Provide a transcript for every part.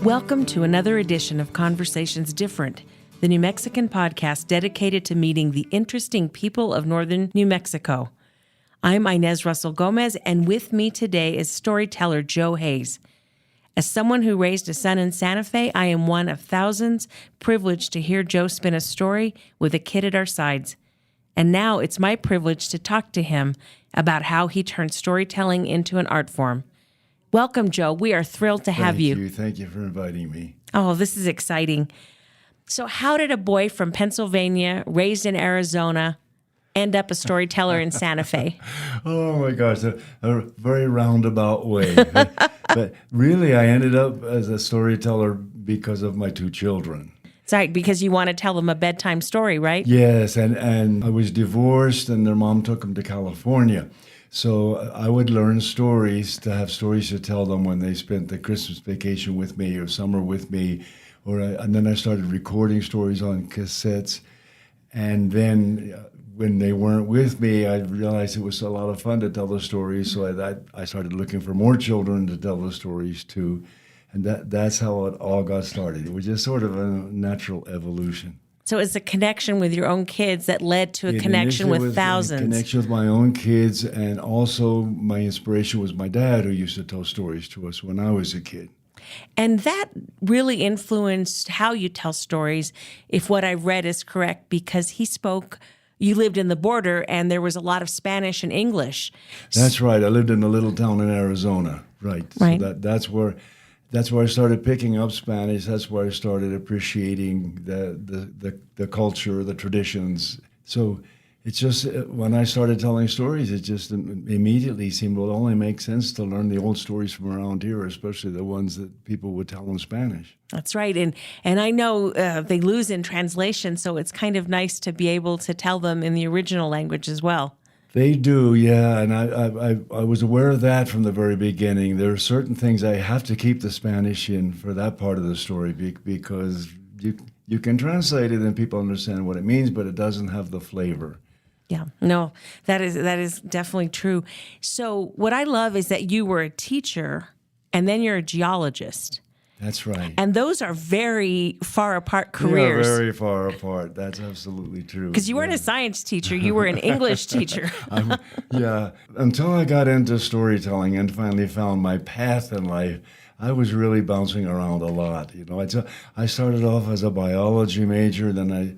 Welcome to another edition of Conversations Different, the New Mexican podcast dedicated to meeting the interesting people of northern New Mexico. I'm Inez Russell Gomez, and with me today is storyteller Joe Hayes. As someone who raised a son in Santa Fe, I am one of thousands privileged to hear Joe spin a story with a kid at our sides. And now it's my privilege to talk to him about how he turned storytelling into an art form. Welcome, Joe. We are thrilled to have you. Thank you for inviting me. Oh, this is exciting. So how did a boy from Pennsylvania, raised in Arizona, end up a storyteller in Santa Fe? Oh, my gosh, a very roundabout way. But really, I ended up as a storyteller because of my two children. It's right, because you want to tell them a bedtime story, right? Yes, and I was divorced, and their mom took them to California. So I would learn stories to have stories to tell them when they spent the Christmas vacation with me or summer with me. And then I started recording stories on cassettes. And then when they weren't with me, I realized it was a lot of fun to tell the stories. So I started looking for more children to tell the stories to. And that's how it all got started. It was just sort of a natural evolution. So it's a connection with your own kids that led to a connection with thousands. A connection with my own kids, and also my inspiration was my dad, who used to tell stories to us when I was a kid. And that really influenced how you tell stories, if what I've read is correct, because you lived in the border, and there was a lot of Spanish and English. That's right. I lived in a little town in Arizona. Right. Right. So that's where I started picking up Spanish. That's where I started appreciating the culture, the traditions. So it's just, when I started telling stories, it just immediately seemed to only make sense to learn the old stories from around here, especially the ones that people would tell in Spanish. That's right. And I know they lose in translation, so it's kind of nice to be able to tell them in the original language as well. They do, yeah, and I was aware of that from the very beginning. There are certain things I have to keep the Spanish in for that part of the story because you can translate it and people understand what it means, but it doesn't have the flavor. Yeah, no, that is definitely true. So what I love is that you were a teacher and then you're a geologist. That's right. And those are very far apart careers. Yeah, very far apart. That's absolutely true. Because you weren't a science teacher, you were an English teacher. Yeah. Until I got into storytelling and finally found my path in life, I was really bouncing around a lot. I started off as a biology major, then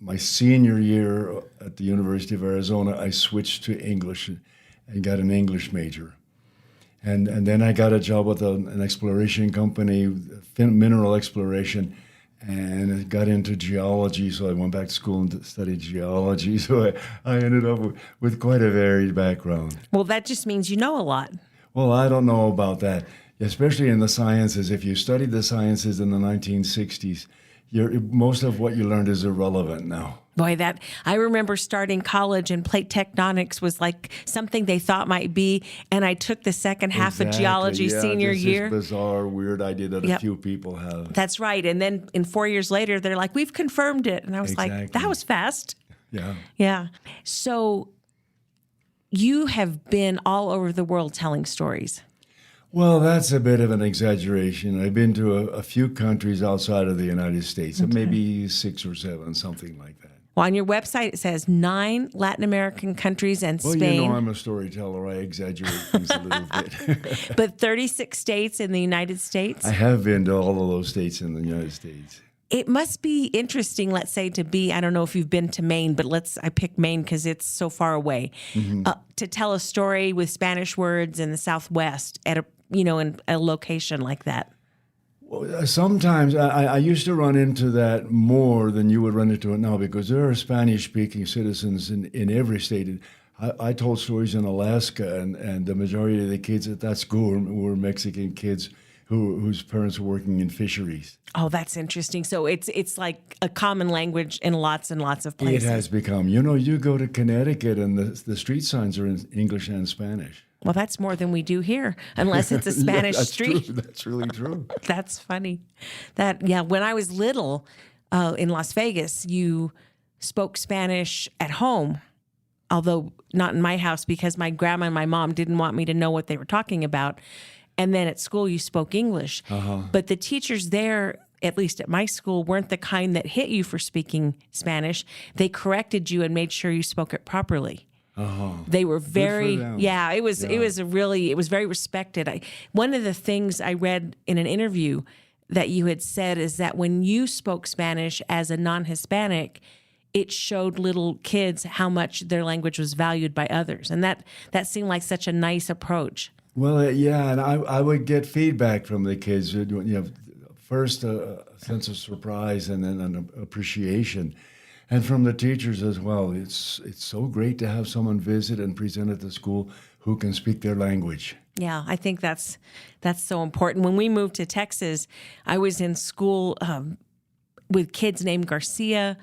my senior year at the University of Arizona, I switched to English and got an English major. And then I got a job with an exploration company, mineral exploration, and I got into geology. So I went back to school and studied geology. So I ended up with quite a varied background. Well, that just means you know a lot. Well, I don't know about that, especially in the sciences. If you studied the sciences in the 1960s, most of what you learned is irrelevant now. Boy, I remember starting college and plate tectonics was like something they thought might be, and I took the second half of geology senior year. This bizarre, weird idea that a few people have. That's right. And then 4 years later, they're like, we've confirmed it. And I was like, that was fast. Yeah. Yeah. So you have been all over the world telling stories. Well, that's a bit of an exaggeration. I've been to a few countries outside of the United States, maybe 6 or 7, something like that. Well, on your website, it says 9 Latin American countries and Spain. Well, I'm a storyteller. I exaggerate things a little bit. But 36 states in the United States? I have been to all of those states in the United States. It must be interesting, let's say, I don't know if you've been to Maine, but I pick Maine because it's so far away, to tell a story with Spanish words in the Southwest at in a location like that. Well, sometimes I used to run into that more than you would run into it now because there are Spanish-speaking citizens in every state. I told stories in Alaska, and the majority of the kids at that school were Mexican kids whose parents were working in fisheries. Oh, that's interesting. So it's like a common language in lots and lots of places. It has become. You go to Connecticut and the street signs are in English and Spanish. Well, that's more than we do here, unless it's a Spanish street. True. That's really true. That's funny. When I was little in Las Vegas, you spoke Spanish at home, although not in my house because my grandma and my mom didn't want me to know what they were talking about. and then at school you spoke English. But the teachers there, at least at my school, weren't the kind that hit you for speaking Spanish. They corrected you and made sure you spoke it properly. They were very, it was very respected. One of the things I read in an interview that you had said is that when you spoke Spanish as a non-Hispanic, it showed little kids how much their language was valued by others. And that seemed like such a nice approach. Well, and I would get feedback from the kids, first a sense of surprise and then an appreciation. And from the teachers as well. It's so great to have someone visit and present at the school who can speak their language. Yeah, I think that's so important. When we moved to Texas, I was in school with kids named Garcia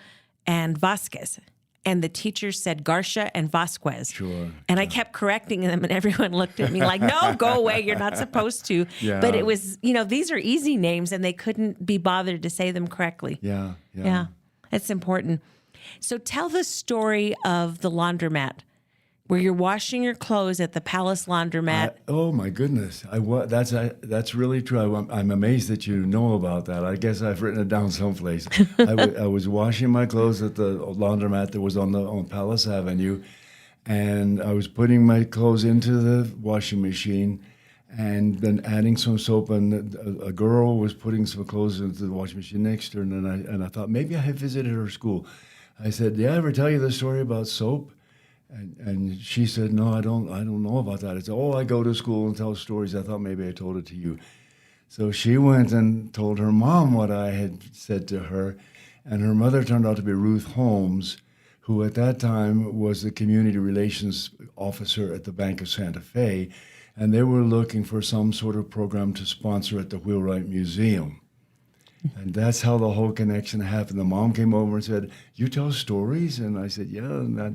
and Vasquez. And the teachers said Garcia and Vasquez. Sure. And I kept correcting them, and everyone looked at me like, no, go away, you're not supposed to. Yeah. But it was, these are easy names, and they couldn't be bothered to say them correctly. Yeah. It's important. So tell the story of the laundromat, where you're washing your clothes at the Palace Laundromat. Oh my goodness! That's really true. I'm amazed that you know about that. I guess I've written it down someplace. I was washing my clothes at the laundromat that was on Palace Avenue, and I was putting my clothes into the washing machine, and then adding some soap. And a girl was putting some clothes into the washing machine next to her, and I thought maybe I had visited her school. I said, "Did I ever tell you the story about soap?" And she said, "No, I don't know about that." I said, "Oh, I go to school and tell stories. I thought maybe I told it to you." So she went and told her mom what I had said to her, and her mother turned out to be Ruth Holmes, who at that time was the community relations officer at the Bank of Santa Fe, and they were looking for some sort of program to sponsor at the Wheelwright Museum. And that's how the whole connection happened. The mom came over and said, "You tell stories?" And I said, "Yeah."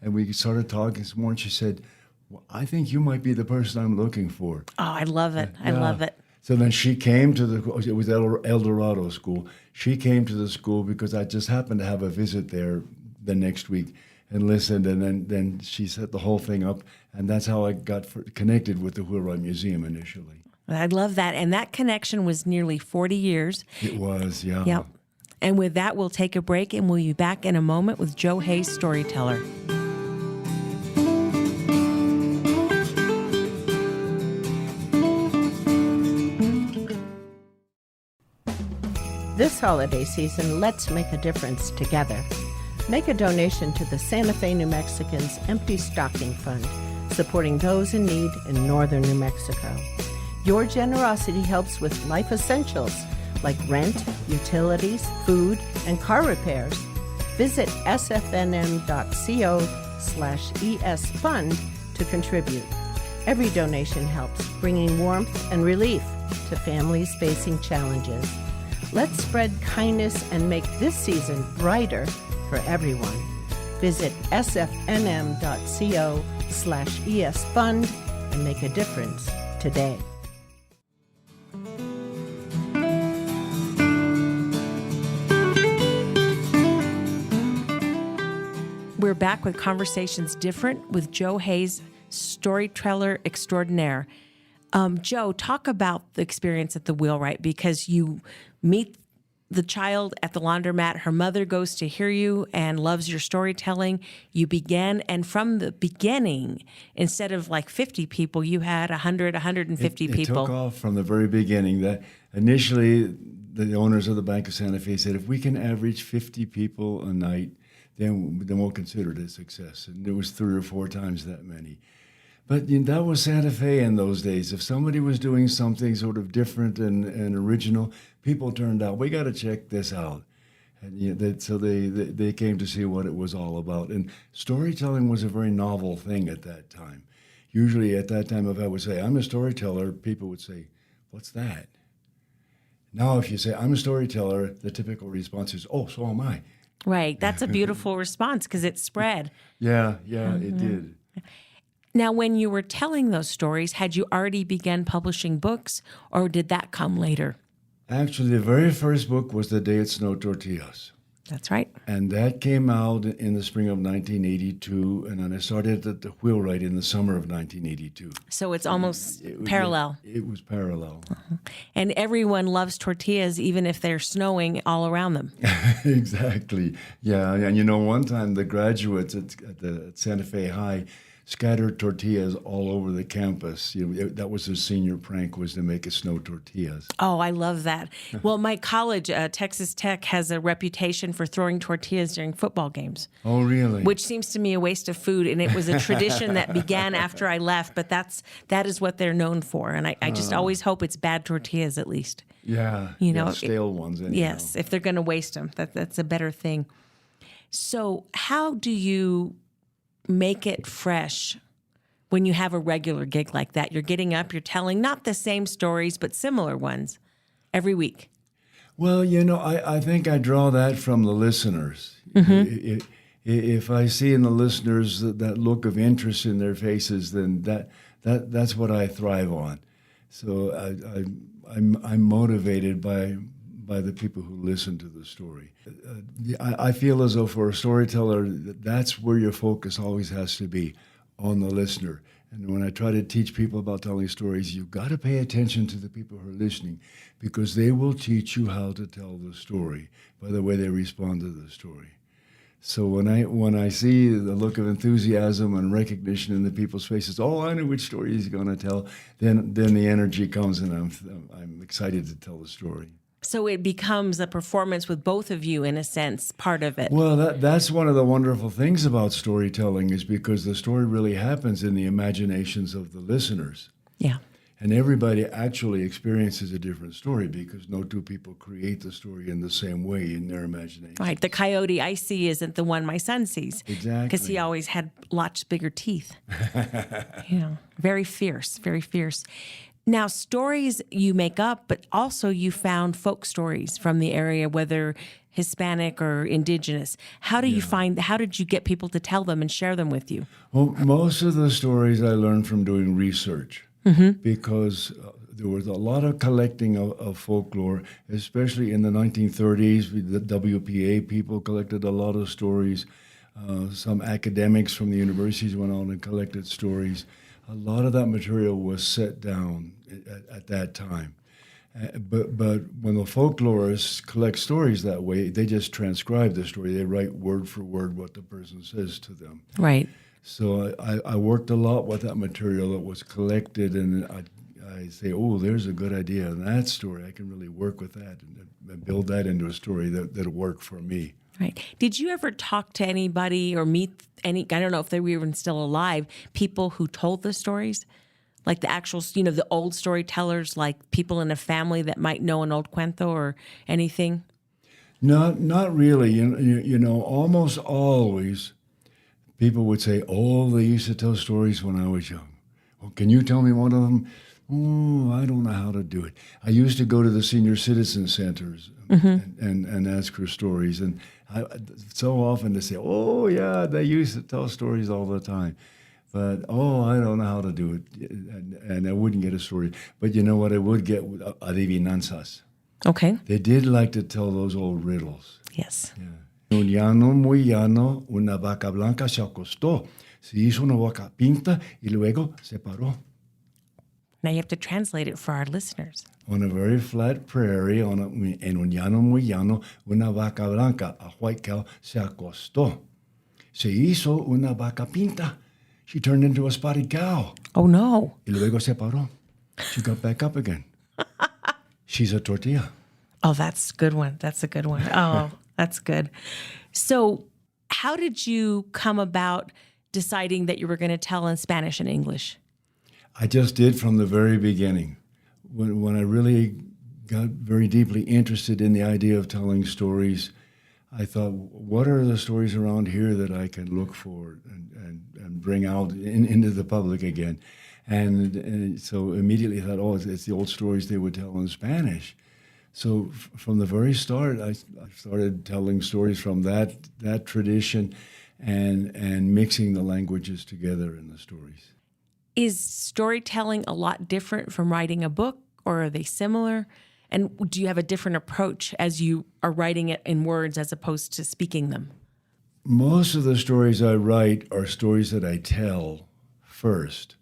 And we started talking some more, and she said, "Well, I think you might be the person I'm looking for." Oh, I love it. I love it. So then she came to it was El Dorado School. She came to the school because I just happened to have a visit there the next week and listened, and then she set the whole thing up, and that's how I got connected with the Wheelwright Museum initially. I love that. And that connection was nearly 40 years. It was, yeah. Yep. And with that, we'll take a break, and we'll be back in a moment with Joe Hayes, Storyteller. This holiday season, let's make a difference together. Make a donation to the Santa Fe New Mexicans Empty Stocking Fund, supporting those in need in northern New Mexico. Your generosity helps with life essentials like rent, utilities, food, and car repairs. Visit sfnm.co/esfund to contribute. Every donation helps, bringing warmth and relief to families facing challenges. Let's spread kindness and make this season brighter for everyone. Visit sfnm.co/esfund and make a difference today. We're back with Conversations Different with Joe Hayes, storyteller extraordinaire. Joe, talk about the experience at the Wheelwright, because you meet the child at the laundromat. Her mother goes to hear you and loves your storytelling. You began, and from the beginning, instead of like 50 people, you had 100, 150 people. It took off from the very beginning. That initially, the owners of the Bank of Santa Fe said, if we can average 50 people a night, then we'll consider it a success. And there was 3 or 4 times that many. But that was Santa Fe in those days. If somebody was doing something sort of different and original, people turned out, we got to check this out. And so they came to see what it was all about. And storytelling was a very novel thing at that time. Usually at that time, if I would say, I'm a storyteller, people would say, what's that? Now if you say, I'm a storyteller, the typical response is, oh, so am I. Right. That's a beautiful response because it spread. Yeah, it did. Now, when you were telling those stories, had you already begun publishing books, or did that come later? Actually, the very first book was The Day It Snowed Tortillas. That's right. And that came out in the spring of 1982, and then I started at the wheelwright in the summer of 1982. So it's almost parallel. It was parallel. And everyone loves tortillas, even if they're snowing all around them. Exactly. Yeah, and one time the graduates at Santa Fe High scattered tortillas all over the campus. That was their senior prank, was to make us snow tortillas. Oh, I love that. Well, my college, Texas Tech, has a reputation for throwing tortillas during football games. Oh, really? Which seems to me a waste of food, and it was a tradition that began after I left, but that is what they're known for, and I just always hope it's bad tortillas at least. Yeah, stale ones. Anyhow. Yes, if they're going to waste them, that's a better thing. So how do you make it fresh when you have a regular gig like that? You're getting up, you're telling not the same stories, but similar ones every week. Well, I think I draw that from the listeners. Mm-hmm. If I see in the listeners that look of interest in their faces, then that's what I thrive on. So I'm motivated by the people who listen to the story. I feel as though for a storyteller, that's where your focus always has to be, on the listener. And when I try to teach people about telling stories, you've got to pay attention to the people who are listening, because they will teach you how to tell the story by the way they respond to the story. So when I see the look of enthusiasm and recognition in the people's faces, oh, I know which story he's going to tell, then the energy comes, and I'm excited to tell the story. So it becomes a performance with both of you, in a sense, part of it. Well, that's one of the wonderful things about storytelling, is because the story really happens in the imaginations of the listeners. Yeah. And everybody actually experiences a different story, because no two people create the story in the same way in their imagination. Right. The coyote I see isn't the one my son sees. Exactly. Because he always had lots bigger teeth. Very fierce, very fierce. Now, stories you make up, but also you found folk stories from the area, whether Hispanic or indigenous. How did you get people to tell them and share them with you? Well, most of the stories I learned from doing research, because there was a lot of collecting of folklore, especially in the 1930s. The WPA people collected a lot of stories. Some academics from the universities went on and collected stories. A lot of that material was set down at that time. But when the folklorists collect stories that way, they just transcribe the story. They write word for word what the person says to them. Right. So I worked a lot with that material that was collected, and I say, oh, there's a good idea in that story. I can really work with that and build that into a story that'll work for me. Right. Did you ever talk to anybody or meet I don't know if they were even still alive, people who told the stories? Like the actual, the old storytellers, like people in a family that might know an old cuento or anything? Not really. Almost always people would say, oh, they used to tell stories when I was young. Well, can you tell me one of them? Oh, I don't know how to do it. I used to go to the senior citizen centers and ask for stories. And so often they say, oh, yeah, they used to tell stories all the time. But, I don't know how to do it. And I wouldn't get a story. But you know what? I would get adivinanzas. Okay. They did like to tell those old riddles. Yes. Yeah. Un llano muy llano, una vaca blanca se acostó. Se hizo una vaca pinta y luego se paró. Now you have to translate it for our listeners. On a very flat prairie, en un llano muy llano, una vaca blanca, a white cow, se acostó. Se hizo una vaca pinta. She turned into a spotted cow. Oh, no. Y luego se paró. She got back up again. She's a tortilla. Oh, that's a good one. That's a good one. Oh, that's good. So how did you come about deciding that you were going to tell in Spanish and English? I just did from the very beginning. When I really got very deeply interested in the idea of telling stories, I thought, what are the stories around here that I can look for and bring out into the public again? And so immediately I thought, it's the old stories they would tell in Spanish. So from the very start, I started telling stories from that tradition and mixing the languages together in the stories. Is storytelling a lot different from writing a book, or are they similar? And do you have a different approach as you are writing it in words as opposed to speaking them? Most of the stories I write are stories that I tell first.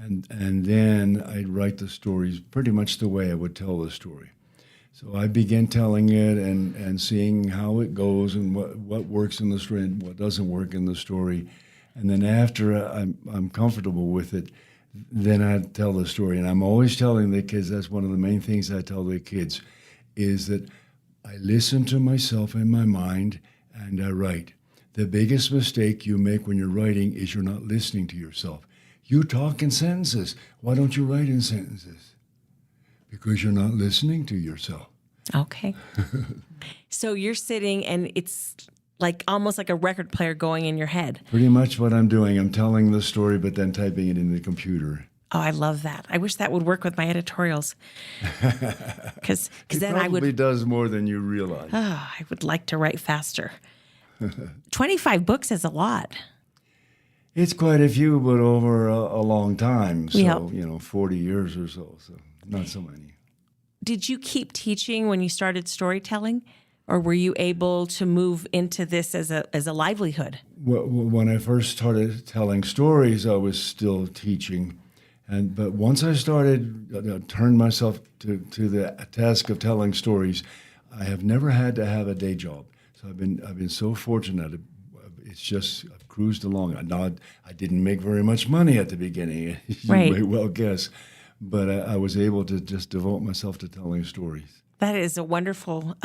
And then I write the stories pretty much the way I would tell the story. So I begin telling it and seeing how it goes and what works in the story and what doesn't work in the story. And then after I'm comfortable with it, then I tell the story. And I'm always telling the kids, that's one of the main things I tell the kids, is that I listen to myself in my mind and I write. The biggest mistake you make when you're writing is you're not listening to yourself. You talk in sentences. Why don't you write in sentences? Because you're not listening to yourself. Okay. So you're sitting and it's like almost like a record player going in your head. Pretty much what I'm doing. I'm telling the story, but then typing it in the computer. Oh, I love that. I wish that would work with my editorials. Because then I would. It probably does more than you realize. Oh, I would like to write faster. 25 books is a lot. It's quite a few, but over a long time. So, Yeah. 40 years or so. So not so many. Did you keep teaching when you started storytelling? Or were you able to move into this as a livelihood? When I first started telling stories, I was still teaching. But once I started turned myself to the task of telling stories, I have never had to have a day job. So I've been so fortunate. It's just I've cruised along. Now I didn't make very much money at the beginning, you Right. may well guess, but I was able to just devote myself to telling stories. That is a wonderful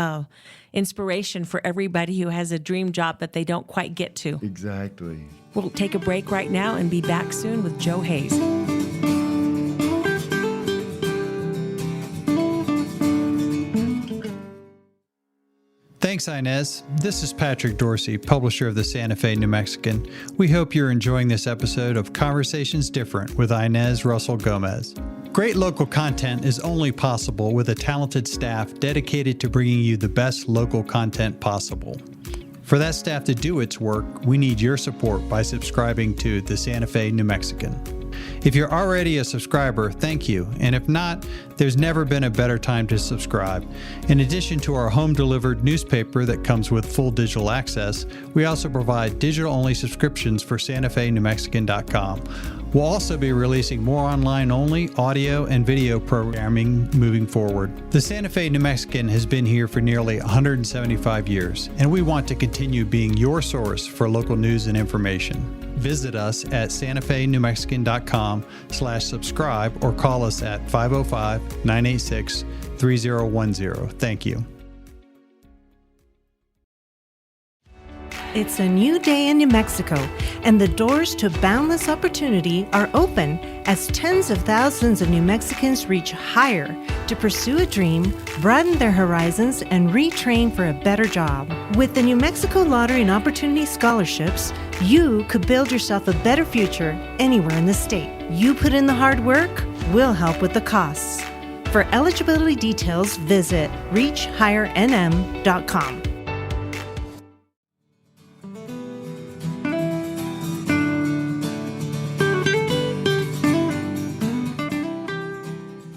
inspiration for everybody who has a dream job that they don't quite get to. Exactly. We'll take a break right now and be back soon with Joe Hayes. Thanks, Inez. This is Patrick Dorsey, publisher of the Santa Fe New Mexican. We hope you're enjoying this episode of Conversations Different with Inez Russell Gomez. Great local content is only possible with a talented staff dedicated to bringing you the best local content possible. For that staff to do its work, we need your support by subscribing to the Santa Fe New Mexican. If you're already a subscriber, thank you. And if not, there's never been a better time to subscribe. In addition to our home-delivered newspaper that comes with full digital access, we also provide digital-only subscriptions for SantaFeNewMexican.com. We'll also be releasing more online-only audio and video programming moving forward. The Santa Fe New Mexican has been here for nearly 175 years, and we want to continue being your source for local news and information. Visit us at SantaFeNewMexican.com/subscribe or call us at 505-986-3010. Thank you. It's a new day in New Mexico, and the doors to boundless opportunity are open as tens of thousands of New Mexicans reach higher to pursue a dream, broaden their horizons, and retrain for a better job. With the New Mexico Lottery and Opportunity Scholarships, you could build yourself a better future anywhere in the state. You put in the hard work, we'll help with the costs. For eligibility details, visit reachhighernm.com.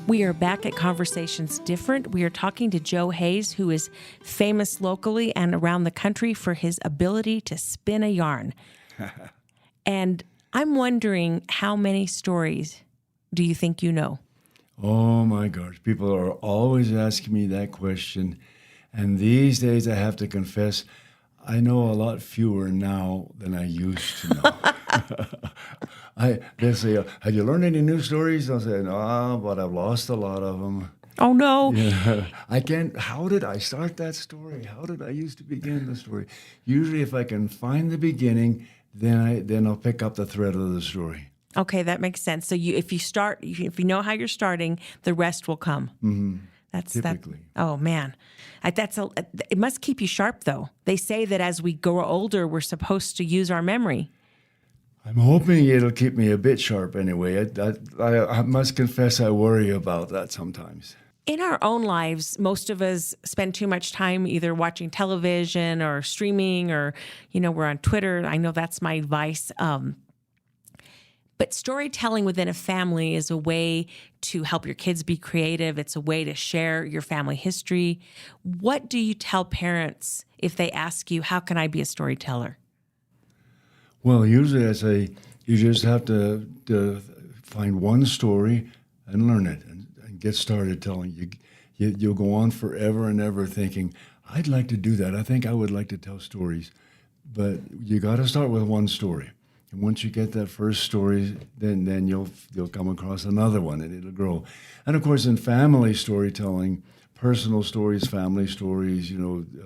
We are back at Conversations Different. We are talking to Joe Hayes, who is famous locally and around the country for his ability to spin a yarn. And I'm wondering, how many stories do you think you know? Oh my gosh, people are always asking me that question. And these days I have to confess, I know a lot fewer now than I used to know. They say, have you learned any new stories? I'll say, no, but I've lost a lot of them. Oh, no. Yeah. How did I start that story? How did I used to begin the story? Usually if I can find the beginning, then I'll pick up the thread of the story. Okay, that makes sense. So if you know how you're starting, the rest will come. Mm-hmm. That's typically. Oh man, it must keep you sharp though. They say that as we grow older, we're supposed to use our memory. I'm hoping it'll keep me a bit sharp anyway. I must confess I worry about that sometimes. In our own lives, most of us spend too much time either watching television or streaming or, we're on Twitter. I know that's my advice. But But storytelling within a family is a way to help your kids be creative. It's a way to share your family history. What do you tell parents if they ask you, how can I be a storyteller? Well, usually I say you just have to find one story and learn it and get started telling. You'll go on forever and ever thinking, I'd like to do that. I think I would like to tell stories. But you got to start with one story. And once you get that first story, then you'll come across another one and it'll grow. And of course, in family storytelling, personal stories, family stories,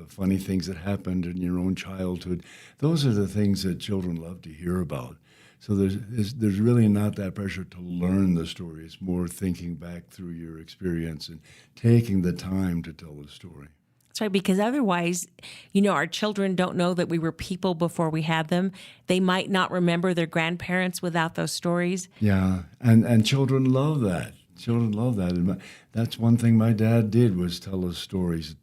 funny things that happened in your own childhood, those are the things that children love to hear about. So there's really not that pressure to learn the story. It's more thinking back through your experience and taking the time to tell the story. That's right, because otherwise, our children don't know that we were people before we had them. They might not remember their grandparents without those stories. Yeah, and children love that. Children love that. And that's one thing my dad did was tell us stories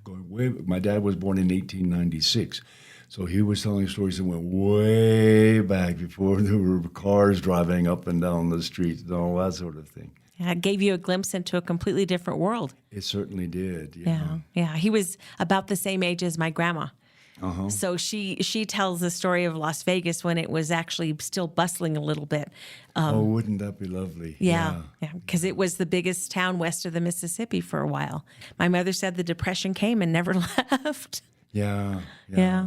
going way back. My dad was born in 1896. So he was telling stories that went way back before there were cars driving up and down the street and all that sort of thing. Yeah, it gave you a glimpse into a completely different world. It certainly did. Yeah. He was about the same age as my grandma. Uh-huh. So she tells the story of Las Vegas when it was actually still bustling a little bit. Wouldn't that be lovely? Yeah, because it was the biggest town west of the Mississippi for a while. My mother said the Depression came and never left. Yeah. Yeah.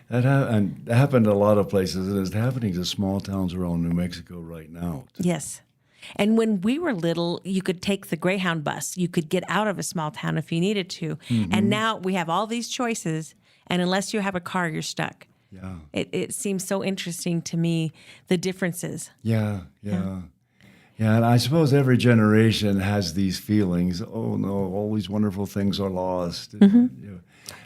That happened a lot of places, and it's happening to small towns around New Mexico right now. Yes. And when we were little, you could take the Greyhound bus. You could get out of a small town if you needed to. Mm-hmm. And now we have all these choices, and unless you have a car, you're stuck. Yeah. It seems so interesting to me, the differences. Yeah, and I suppose every generation has these feelings. Oh, no, all these wonderful things are lost. Mm-hmm.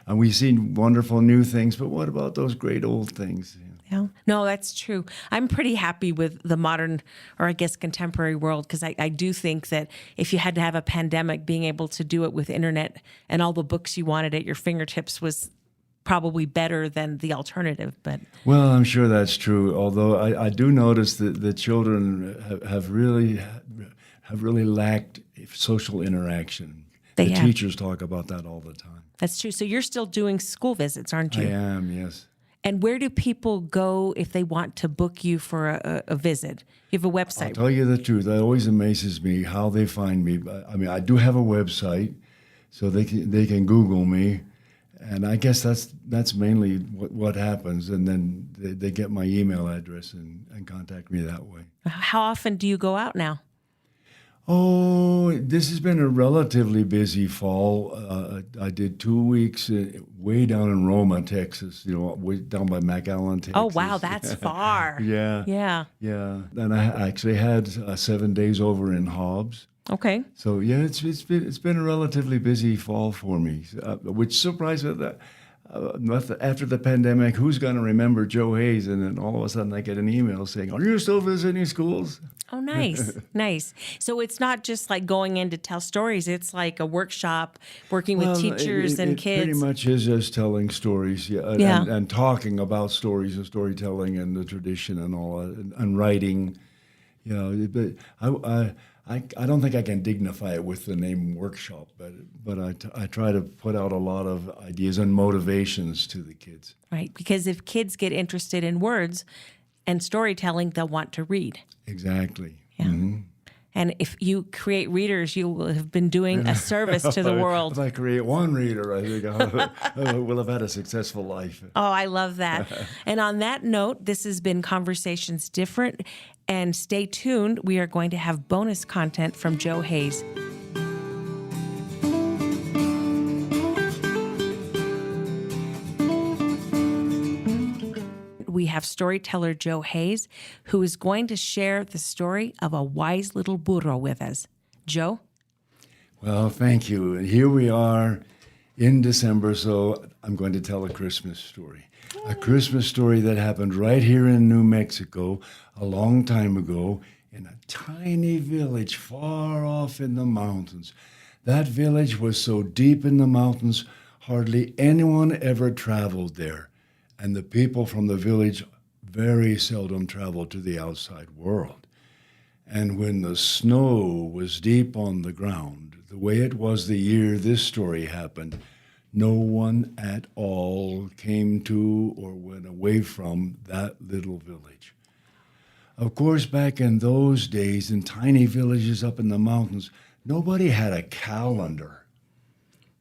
And we see wonderful new things, but what about those great old things? Yeah. No, that's true. I'm pretty happy with the modern, or I guess contemporary world, because I do think that if you had to have a pandemic, being able to do it with internet and all the books you wanted at your fingertips was probably better than the alternative. But well, I'm sure that's true. Although I do notice that the children have really lacked social interaction. The teachers talk about that all the time. That's true. So you're still doing school visits, aren't you? I am, yes. And where do people go if they want to book you for a visit? You have a website. I'll tell you the truth. It always amazes me how they find me. I mean, I do have a website, so they can Google me, and I guess that's mainly what happens. And then they get my email address and contact me that way. How often do you go out now? Oh, this has been a relatively busy fall. I did 2 weeks way down in Roma, Texas, way down by McAllen, Texas. Oh, wow, that's far. Yeah. And I actually had 7 days over in Hobbs. Okay. So, yeah, it's been a relatively busy fall for me, which surprised me that after the pandemic, who's going to remember Joe Hayes? And then all of a sudden I get an email saying, are you still visiting schools? Oh, nice. Nice. So it's not just like going in to tell stories. It's like a workshop working with teachers and kids. It pretty much is just telling stories, and talking about stories and storytelling and the tradition and all that, and writing. But I don't think I can dignify it with the name workshop, but I try to put out a lot of ideas and motivations to the kids. Right, because if kids get interested in words and storytelling, they'll want to read. Exactly. Yeah. Mm-hmm. And if you create readers, you will have been doing a service to the world. If I create one reader, I think we'll have had a successful life. Oh, I love that. And on that note, this has been Conversations Different. And stay tuned. We are going to have bonus content from Joe Hayes. We have storyteller Joe Hayes, who is going to share the story of a wise little burro with us. Joe? Well, thank you. And here we are in December, so I'm going to tell a Christmas story. A Christmas story that happened right here in New Mexico a long time ago in a tiny village far off in the mountains. That village was so deep in the mountains, hardly anyone ever traveled there. And the people from the village very seldom traveled to the outside world. And when the snow was deep on the ground, the way it was the year this story happened, no one at all came to or went away from that little village. Of course, back in those days, in tiny villages up in the mountains, nobody had a calendar.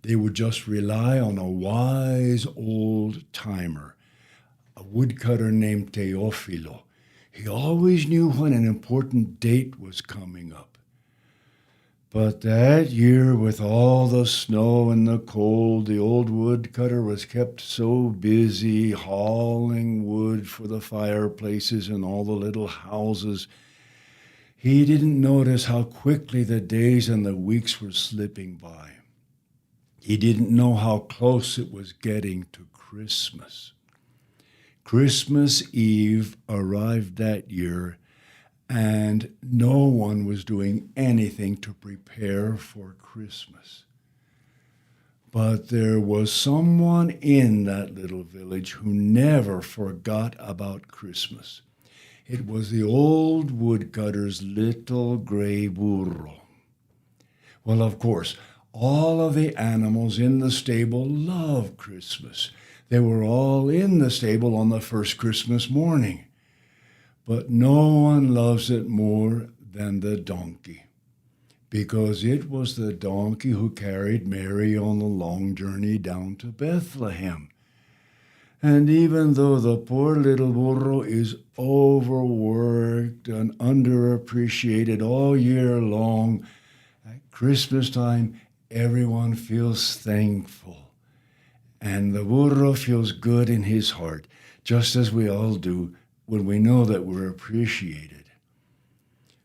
They would just rely on a wise old timer, a woodcutter named Teofilo. He always knew when an important date was coming up. But that year, with all the snow and the cold, the old woodcutter was kept so busy hauling wood for the fireplaces and all the little houses, he didn't notice how quickly the days and the weeks were slipping by. He didn't know how close it was getting to Christmas. Christmas Eve arrived that year, and no one was doing anything to prepare for Christmas. But there was someone in that little village who never forgot about Christmas. It was the old woodcutter's little gray burro. Well, of course, all of the animals in the stable loved Christmas. They were all in the stable on the first Christmas morning. But no one loves it more than the donkey, because it was the donkey who carried Mary on the long journey down to Bethlehem. And even though the poor little burro is overworked and underappreciated all year long, at Christmas time, everyone feels thankful. And the burro feels good in his heart, just as we all do when we know that we're appreciated.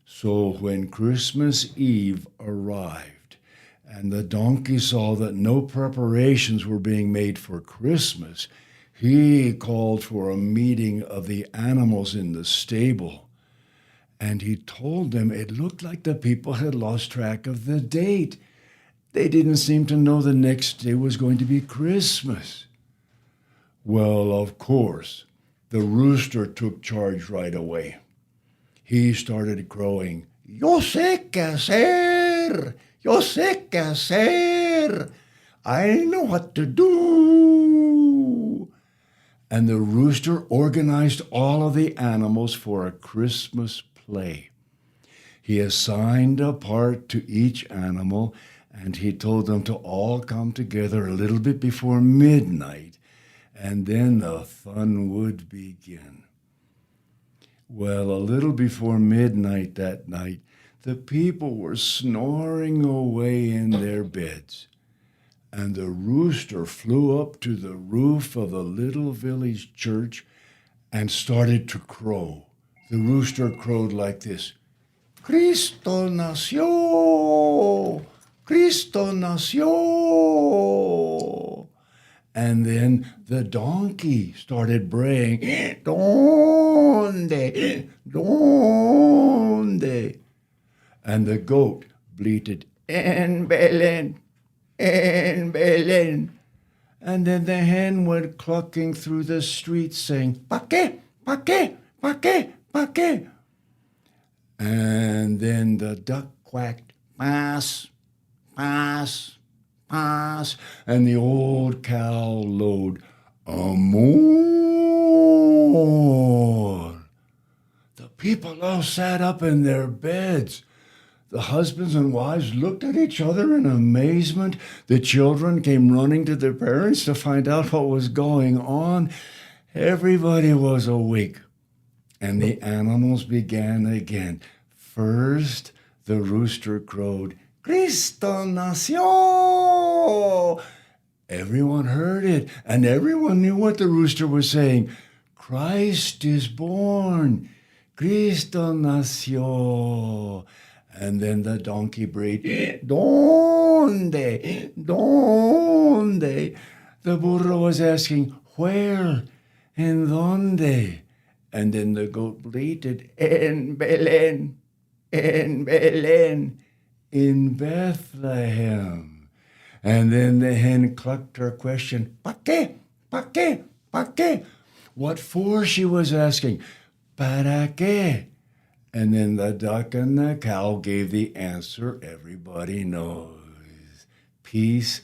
So when Christmas Eve arrived and the donkey saw that no preparations were being made for Christmas, he called for a meeting of the animals in the stable. And he told them it looked like the people had lost track of the date. They didn't seem to know the next day was going to be Christmas. Well, of course, the rooster took charge right away. He started crowing, "Yo sé qué hacer! Yo sé qué hacer! I know what to do!" And the rooster organized all of the animals for a Christmas play. He assigned a part to each animal, and he told them to all come together a little bit before midnight, and then the fun would begin. Well, a little before midnight that night, the people were snoring away in their beds, and the rooster flew up to the roof of the little village church and started to crow. The rooster crowed like this: "Cristo nació! Cristo nació!" And then the donkey started braying, "Donde? Donde?" And the goat bleated, "En Belén, en Belén." And then the hen went clucking through the streets saying, "Pa qué? Pa qué? Pa qué? Pa qué?" And then the duck quacked, "Pass, pass, pass," and the old cow lowed, "Amor." The people all sat up in their beds. The husbands and wives looked at each other in amazement. The children came running to their parents to find out what was going on. Everybody was awake, and the animals began again. First, the rooster crowed, "Cristo nació!" Everyone heard it, and everyone knew what the rooster was saying. Christ is born. Cristo nació. And then the donkey brayed, "Donde? Donde?" The burro was asking, "Where? En donde?" And then the goat bleated, "En Belén, en Belén, in Bethlehem." And then the hen clucked her question, "Pa qué? Pa qué? Pa qué?" What for, she was asking. Para qué? And then the duck and the cow gave the answer everybody knows. Peace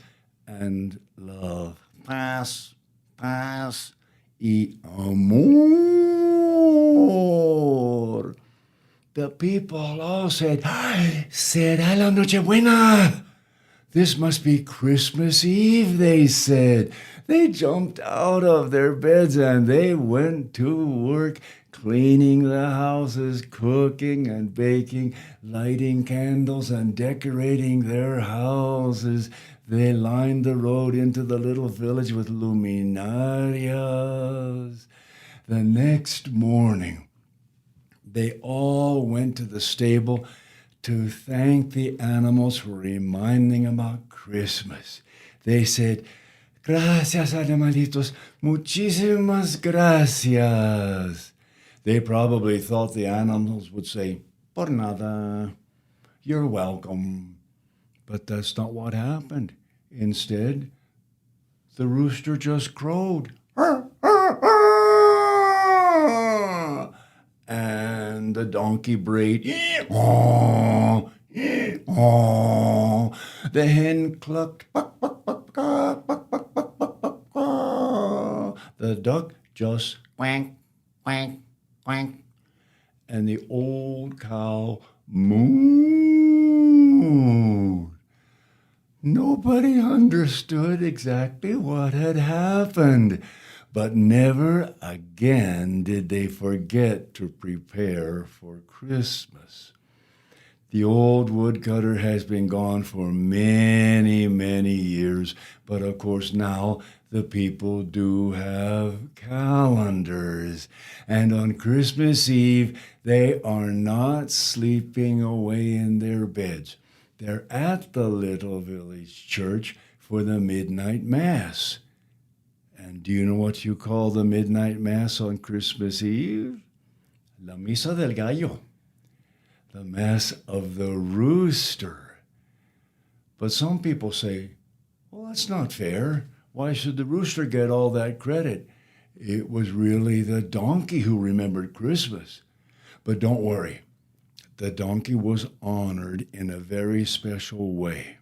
and love. Paz, paz y amor. The people all said, "Será la Nochebuena." This must be Christmas Eve, they said. They jumped out of their beds and they went to work, cleaning the houses, cooking and baking, lighting candles and decorating their houses. They lined the road into the little village with luminarias. The next morning, they all went to the stable to thank the animals for reminding about Christmas. They said, "Gracias, animalitos, muchísimas gracias." They probably thought the animals would say, "Por nada, you're welcome." But that's not what happened. Instead, the rooster just crowed. And the donkey brayed. The hen clucked. The duck just quack, quack, quack. And the old cow mooed. Nobody understood exactly what had happened, but never again did they forget to prepare for Christmas. The old woodcutter has been gone for many, many years, but of course now the people do have calendars. And on Christmas Eve, they are not sleeping away in their beds. They're at the little village church for the midnight mass. And do you know what you call the midnight mass on Christmas Eve? La Misa del Gallo, the Mass of the Rooster. But some people say, well, that's not fair. Why should the rooster get all that credit? It was really the donkey who remembered Christmas. But don't worry, the donkey was honored in a very special way.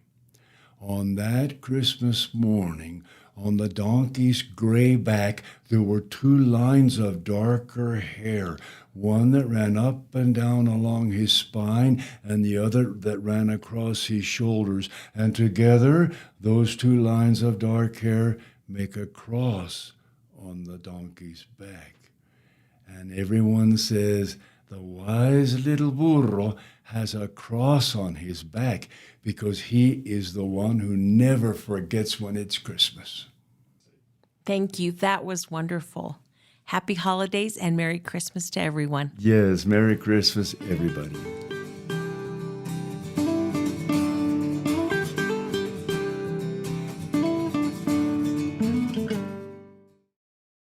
On that Christmas morning, on the donkey's gray back, there were 2 lines of darker hair, one that ran up and down along his spine and the other that ran across his shoulders. And together, those 2 lines of dark hair make a cross on the donkey's back. And everyone says, the wise little burro has a cross on his back because he is the one who never forgets when it's Christmas. Thank you. That was wonderful. Happy holidays and Merry Christmas to everyone. Yes, Merry Christmas, everybody.